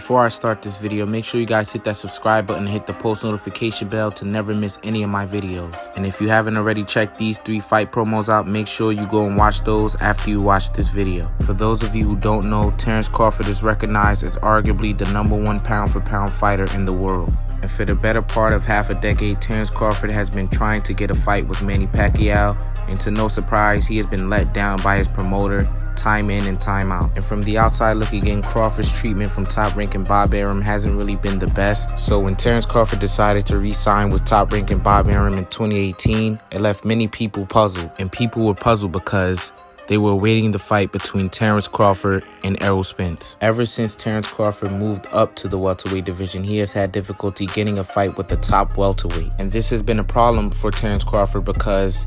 Before I start this video, make sure you guys hit that subscribe button and hit the post notification bell to never miss any of my videos. And if you haven't already checked these 3 fight promos out, make sure you go and watch those after you watch this video. For those of you who don't know, Terence Crawford is recognized as arguably the #1 pound-for-pound fighter in the world. And for the better part of half a decade, Terence Crawford has been trying to get a fight with Manny Pacquiao, and to no surprise, he has been let down by his promoter time in and time out. And from the outside looking in, Crawford's treatment from Top Rank and Bob Arum hasn't really been the best. So when Terence Crawford decided to re-sign with Top Rank and Bob Arum in 2018, it left many people puzzled. And people were puzzled because they were awaiting the fight between Terence Crawford and Errol Spence. Ever since Terence Crawford moved up to the welterweight division, he has had difficulty getting a fight with the top welterweight. And this has been a problem for Terence Crawford because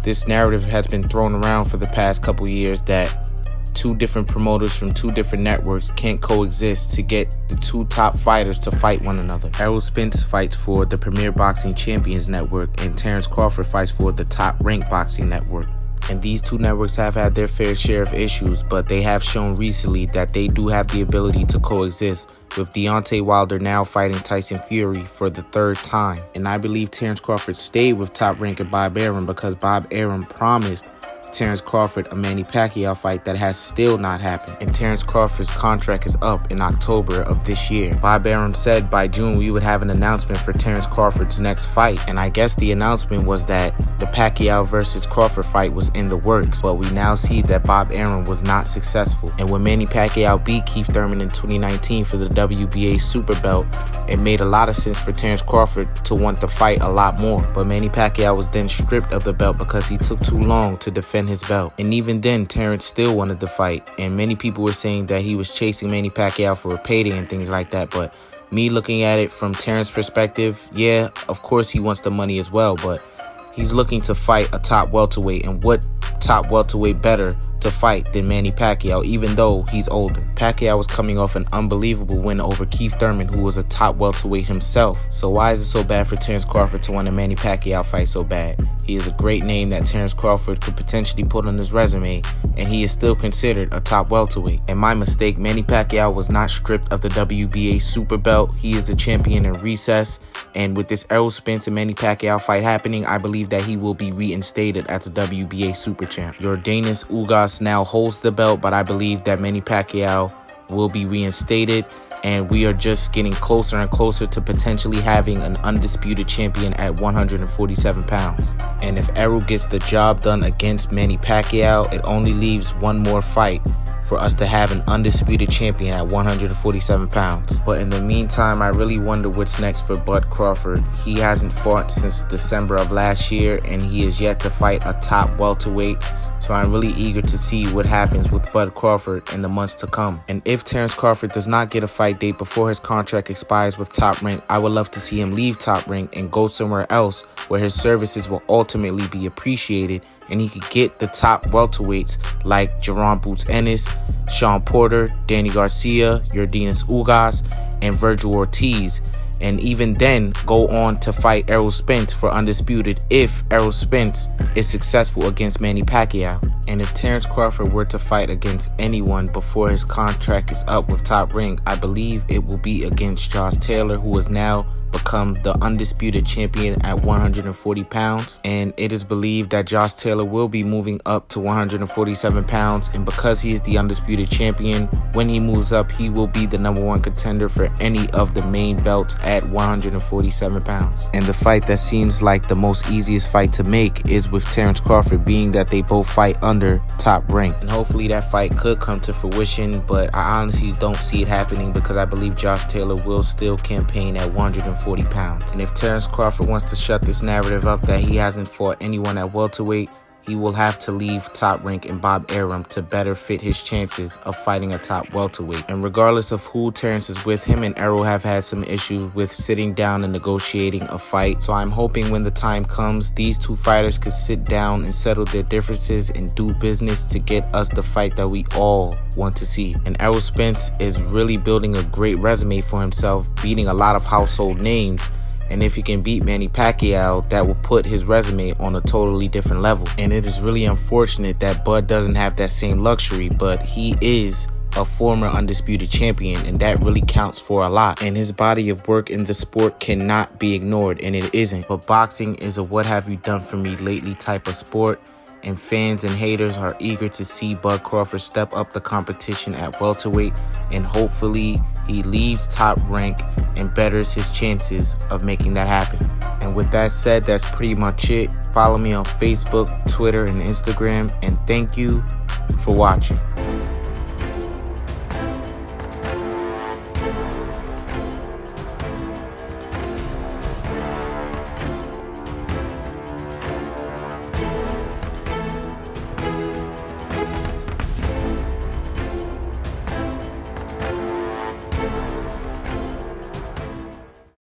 this narrative has been thrown around for the past couple years that 2 different promoters from 2 different networks can't coexist to get the 2 top fighters to fight one another. Errol Spence fights for the Premier Boxing Champions Network, and Terence Crawford fights for the Top Rank Boxing Network. And these 2 networks have had their fair share of issues, but they have shown recently that they do have the ability to coexist, with Deontay Wilder now fighting Tyson Fury for the 3rd time. And I believe Terence Crawford stayed with Top Rank and Bob Arum because Bob Arum promised Terence Crawford a Manny Pacquiao fight that has still not happened. And Terence Crawford's contract is up in October of this year. Bob Arum said by June we would have an announcement for Terence Crawford's next fight. And I guess the announcement was that the Pacquiao versus Crawford fight was in the works. But we now see that Bob Arum was not successful. And when Manny Pacquiao beat Keith Thurman in 2019 for the WBA Super Belt, it made a lot of sense for Terence Crawford to want to fight a lot more. But Manny Pacquiao was then stripped of the belt because he took too long to defend his belt. And even then, Terence still wanted to fight. And many people were saying that he was chasing Manny Pacquiao for a payday and things like that. But me looking at it from Terence's perspective, yeah, of course he wants the money as well, but he's looking to fight a top welterweight. And what top welterweight better to fight than Manny Pacquiao, even though he's older? Pacquiao was coming off an unbelievable win over Keith Thurman, who was a top welterweight himself. So why is it so bad for Terence Crawford to want a Manny Pacquiao fight so bad? He is a great name that Terence Crawford could potentially put on his resume, and he is still considered a top welterweight. And my mistake, Manny Pacquiao was not stripped of the WBA Super Belt. He is a champion in recess, and with this Errol Spence and Manny Pacquiao fight happening, I believe that he will be reinstated as the WBA Super Champ. Yordenis Ugas now holds the belt, but I believe that Manny Pacquiao will be reinstated, and we are just getting closer and closer to potentially having an undisputed champion at 147 pounds. And if Errol gets the job done against Manny Pacquiao, it only leaves one more fight for us to have an undisputed champion at 147 pounds. But in the meantime, I really wonder what's next for Bud Crawford. He hasn't fought since December of last year, and he is yet to fight a top welterweight. So I'm really eager to see what happens with Bud Crawford in the months to come. And if Terence Crawford does not get a fight date before his contract expires with Top Rank, I would love to see him leave Top Rank and go somewhere else where his services will ultimately be appreciated, and he could get the top welterweights like Jerome Boots Ennis, Sean Porter, Danny Garcia, Yordenis Ugas, and Virgil Ortiz. And even then go on to fight Errol Spence for undisputed if Errol Spence is successful against Manny Pacquiao. And if Terence Crawford were to fight against anyone before his contract is up with Top Rank, I believe it will be against Josh Taylor, who has now become the undisputed champion at 140 pounds. And it is believed that Josh Taylor will be moving up to 147 pounds. And because he is the undisputed champion, when he moves up, he will be the #1 contender for any of the main belts at 147 pounds. And the fight that seems like the most easiest fight to make is with Terence Crawford, being that they both fight under Top Rank. And hopefully that fight could come to fruition, but I honestly don't see it happening because I believe Josh Taylor will still campaign at 140 pounds. And if Terence Crawford wants to shut this narrative up that he hasn't fought anyone at welterweight, he will have to leave Top Rank and Bob Arum to better fit his chances of fighting a top welterweight. And regardless of who Terence is with, him and Errol have had some issues with sitting down and negotiating a fight. So I'm hoping when the time comes, these 2 fighters could sit down and settle their differences and do business to get us the fight that we all want to see. And Errol Spence is really building a great resume for himself, beating a lot of household names. And if he can beat Manny Pacquiao, that will put his resume on a totally different level. And it is really unfortunate that Bud doesn't have that same luxury, but he is a former undisputed champion, and that really counts for a lot. And his body of work in the sport cannot be ignored, and it isn't. But boxing is a what have you done for me lately type of sport, and fans and haters are eager to see Bud Crawford step up the competition at welterweight, and hopefully he leaves top rank and betters his chances of making that happen. And with that said, that's pretty much it. Follow me on Facebook, Twitter, and Instagram, and thank you for watching.